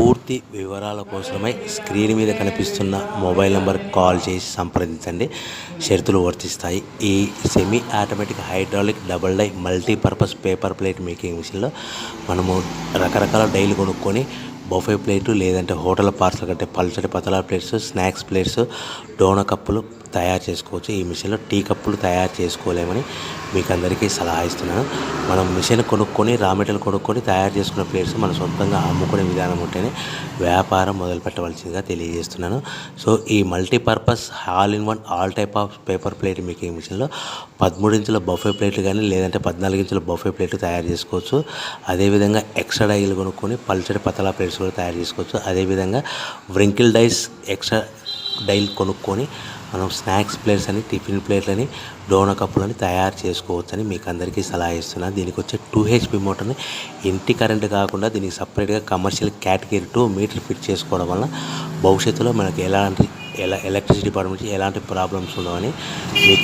పూర్తి వివరాల కోసమై స్క్రీన్ మీద కనిపిస్తున్న మొబైల్ నెంబర్కి కాల్ చేసి సంప్రదించండి. షరతులు వర్తిస్తాయి. ఈ semi automatic hydraulic double die multipurpose paper plate making మిషన్లో మనము రకరకాల డైలు కొనుక్కొని బఫే ప్లేటు లేదంటే హోటల్ పార్సల్ కంటే పల్చటి పతలా ప్లేట్స్, స్నాక్స్ ప్లేట్స్, డోనా కప్పులు తయారు చేసుకోవచ్చు. ఈ మిషన్లో టీ కప్పులు తయారు చేసుకోలేమని మీకు అందరికీ సలహా ఇస్తున్నాను. మనం మిషన్ కొనుక్కొని రా మెటీరియల్ కొనుక్కొని తయారు చేసుకున్న ప్లేట్స్ మనం సొంతంగా అమ్ముకునే విధానం ఉంటేనే వ్యాపారం మొదలు పెట్టవలసిందిగా తెలియజేస్తున్నాను. సో ఈ multipurpose all in one all type of paper plate making మిషన్లో 13 ఇంచుల బఫే ప్లేట్లు కానీ లేదంటే 14 ఇంచుల బఫే ప్లేట్లు తయారు చేసుకోవచ్చు. అదేవిధంగా ఎక్స్ట్రా డైలు కొనుక్కొని పల్చటి పతలా ప్లేట్స్ కూడా తయారు చేసుకోవచ్చు. అదేవిధంగా వ్రింకిల్ డైస్ ఎక్స్ట్రా డైల్ కొనుక్కొని మనం స్నాక్స్ ప్లేట్స్ అని, టిఫిన్ ప్లేట్లని, డోనా కప్పులని తయారు చేసుకోవచ్చని మీకు అందరికీ సలహా ఇస్తున్నాను. దీనికి వచ్చే 2 HP మోటార్ని ఇంటి కరెంట్ కాకుండా దీనికి సపరేట్గా కమర్షియల్ కేటగిరీ 2 మీటర్ ఫిట్ చేసుకోవడం వల్ల భవిష్యత్తులో మనకి ఎలాంటి ఎలక్ట్రిసిటీ డిపార్ట్మెంట్ ఎలాంటి ప్రాబ్లమ్స్ ఉండవని మీకు